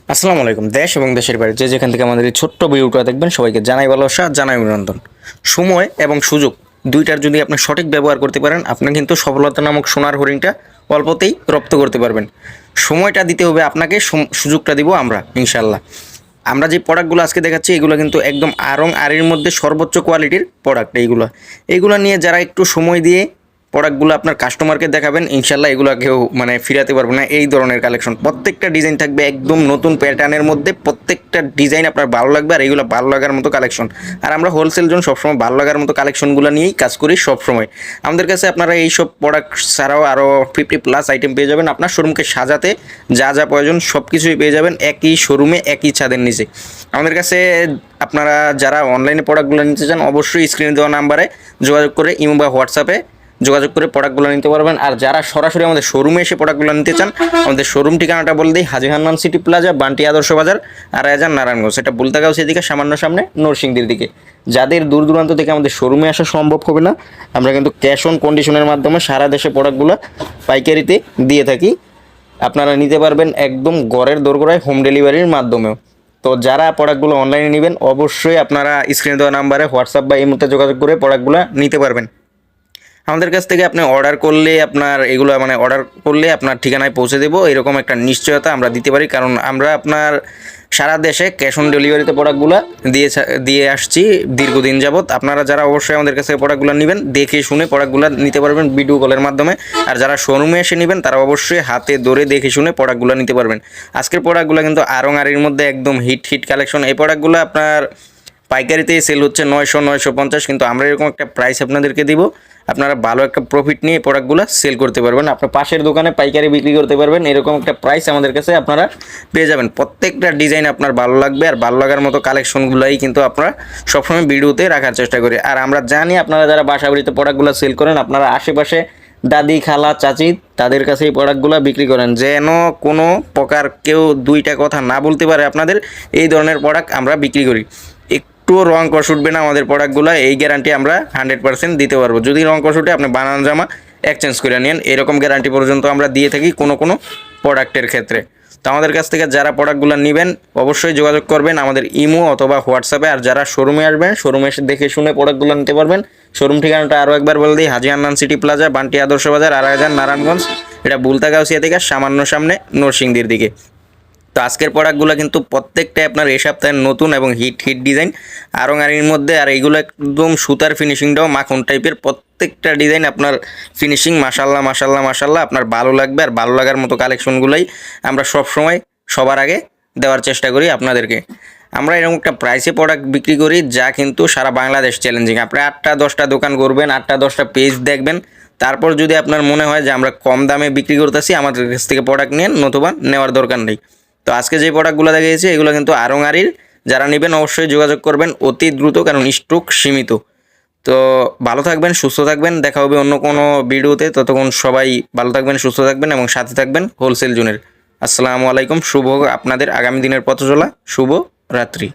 আসসালামু আলাইকুম। দেশ এবং দেশের বাইরে যে যেখান থেকে আমাদের এই ছোট্ট ভিডিওটা দেখবেন সবাইকে জানাই ভালোবাসা, জানাই অভিনন্দন। সময় এবং সুযোগ দুইটার যদি আপনি সঠিক ব্যবহার করতে পারেন, আপনি কিন্তু সফলতা নামক সোনার হরিণটা অল্পতেই রপ্ত করতে পারবেন। সময়টা দিতে হবে আপনাকে, সুযোগটা দিব আমরা ইনশাল্লাহ। আমরা যে প্রোডাক্টগুলো আজকে দেখাচ্ছি এগুলো কিন্তু একদম আড়ং আড়ির মধ্যে সর্বোচ্চ কোয়ালিটির প্রোডাক্ট। এইগুলো নিয়ে যারা একটু সময় দিয়ে প্রোডাক্টগুলো আপনার কাস্টমারকে দেখাবেন, ইনশাল্লাহ এগুলো কেউ ফিরাতে পারবে না। এই ধরনের কালেকশন প্রত্যেকটা ডিজাইন থাকবে একদম নতুন প্যাটার্নের মধ্যে, প্রত্যেকটা ডিজাইন আপনার ভালো লাগবে আর এইগুলো ভালো লাগার মতো কালেকশন। আর আমরা হোলসেল জন্য সবসময় ভালো লাগার মতো কালেকশনগুলো নিয়েই কাজ করি সবসময়। আমাদের কাছে আপনারা এইসব প্রোডাক্ট ছাড়াও আরও 50+ আইটেম পেয়ে যাবেন। আপনার শোরুমকে সাজাতে যা যা প্রয়োজন সব কিছুই পেয়ে যাবেন একই শোরুমে, একই ছাদের নিচে। আমাদের কাছে আপনারা যারা অনলাইনে প্রোডাক্টগুলো নিতে চান অবশ্যই স্ক্রিনে দেওয়া নাম্বারে যোগাযোগ করে ইমো বা হোয়াটসঅ্যাপে যোগাযোগ করে প্রোডাক্টগুলো নিতে পারবেন। আর যারা সরাসরি আমাদের শোরুমে এসে প্রোডাক্টগুলো নিতে চান, আমাদের শোরুম ঠিকানাটা বলে দিই, হাজী হান্নান সিটি প্লাজা, বান্টি আদর্শ বাজার, আড়াইহাজার, নারায়ণগঞ্জ। এটা বুলতাগাঁও সেদিকে সামান্য সামনে নরসিংদীর দিকে। যাদের দূর দূরান্ত থেকে আমাদের শোরুমে আসা সম্ভব হবে না, আমরা কিন্তু ক্যাশ অন কন্ডিশনের মাধ্যমে সারা দেশে প্রোডাক্টগুলো পাইকারিতে দিয়ে থাকি। আপনারা নিতে পারবেন একদম ঘরের দোরগোড়ায় হোম ডেলিভারির মাধ্যমেও। তো যারা প্রোডাক্টগুলো অনলাইনে নেবেন অবশ্যই আপনারা স্ক্রিনে দেওয়া নাম্বারে হোয়াটসঅ্যাপ বা ইমোতে যোগাযোগ করে প্রোডাক্টগুলো নিতে পারবেন। আমাদের কাছ থেকে আপনি অর্ডার করলে আপনার ঠিকানায় পৌঁছে দেবো এরকম একটা নিশ্চয়তা আমরা দিতে পারি, কারণ আমরা আপনার সারা দেশে ক্যাশ অন ডেলিভারিতে প্রোডাক্টগুলো দিয়ে আসছি দীর্ঘদিন যাবৎ। আপনারা যারা অবশ্যই আমাদের কাছে প্রোডাক্টগুলো নেবেন দেখে শুনে প্রোডাক্টগুলো নিতে পারবেন ভিডিও কলের মাধ্যমে। আর যারা শোরুমে এসে নেবেন তারা অবশ্যই হাতে ধরে দেখে শুনে প্রোডাক্টগুলো নিতে পারবেন। আজকের প্রোডাক্টগুলো কিন্তু আড়ং আড়ির মধ্যে একদম হিট কালেকশন। এই প্রোডাক্টগুলো আপনার পাইকারিতে সেল হচ্ছে 900-950, কিন্তু আমরা এরকম একটা প্রাইস আপনাদেরকে দিব, আপনারা ভালো একটা প্রফিট নিয়ে প্রোডাক্টগুলো সেল করতে পারবেন। আপনার পাশের দোকানে পাইকারি বিক্রি করতে পারবেন, এরকম একটা প্রাইস আমাদের কাছে আপনারা পেয়ে যাবেন। প্রত্যেকটা ডিজাইন আপনার ভালো লাগবে আর ভালো লাগার মতো কালেকশনগুলোই কিন্তু আপনারা সবসময় ভিডিওতে রাখার চেষ্টা করি। আর আমরা জানি আপনারা যারা বাসা বাড়িতে প্রোডাক্টগুলো সেল করেন, আপনারা আশেপাশে দাদি, খালা, চাচি তাদের কাছে এই প্রোডাক্টগুলো বিক্রি করেন, যেন কোনো প্রকার কেউ দুইটা কথা না বলতে পারে। আপনাদের এই ধরনের প্রোডাক্ট আমরা বিক্রি করি। একটুও রং কষ উঠবে না আমাদের প্রোডাক্টগুলো, এই গ্যারান্টি আমরা 100% দিতে পারবো। যদি রং কষ উঠে আপনি বানান জামা এক্সচেঞ্জ করে নিন, এরকম গ্যারান্টি পর্যন্ত আমরা দিয়ে থাকি কোনো প্রোডাক্টের ক্ষেত্রে। তো আমাদের কাছ থেকে যারা প্রোডাক্টগুলো নেবেন অবশ্যই যোগাযোগ করবেন আমাদের ইমো অথবা হোয়াটসঅ্যাপে। আর যারা শোরুমে আসবেন শোরুমে এসে দেখে শুনে প্রোডাক্টগুলো নিতে পারবেন। শোরুম ঠিকানাটা আরও একবার বলে দিই, হাজী হান্নান সিটি প্লাজা, বান্টি আদর্শ বাজার, আড়াইহাজার, নারায়ণগঞ্জ। এটা বুলতাগাঁও থেকে সামান্য সামনে নরসিংদীর দিকে। তো আজকের প্রোডাক্টগুলো কিন্তু প্রত্যেকটাই আপনার এই সপ্তাহের নতুন এবং হিট ডিজাইন আড়ং আড়ির মধ্যে। আর এইগুলো একদম সুতার ফিনিশিংটাও মাখন টাইপের, প্রত্যেকটা ডিজাইন আপনার ফিনিশিং মাশাল্লাহ আপনার ভালো লাগবে। আর ভালো লাগার মতো কালেকশনগুলোই আমরা সবসময় সবার আগে দেওয়ার চেষ্টা করি আপনাদেরকে। আমরা এরকম একটা প্রাইসে প্রোডাক্ট বিক্রি করি যা কিন্তু সারা বাংলাদেশ চ্যালেঞ্জিং। আপনি 8টা-10টা দোকান করবেন, 8টা-10টা পেজ দেখবেন, তারপর যদি আপনার মনে হয় যে আমরা কম দামে বিক্রি করতেছি আমাদের কাছ থেকে প্রোডাক্ট নিন, নতুবা নেওয়ার দরকার নেই। তো আজকে যে প্রোডাক্টগুলো দেখিয়েছি এগুলো কিন্তু আড়ং আড়ির। যারা নেবেন অবশ্যই যোগাযোগ করবেন অতি দ্রুত, কারণ স্টক সীমিত। তো ভালো থাকবেন, সুস্থ থাকবেন, দেখা হবে অন্য কোনো ভিডিওতে। ততক্ষণ সবাই ভালো থাকবেন, সুস্থ থাকবেন এবং সাথে থাকবেন হোলসেল জোনের। আসসালামু আলাইকুম। শুভ আপনাদের আগামী দিনের পথ চলা, শুভ রাত্রি।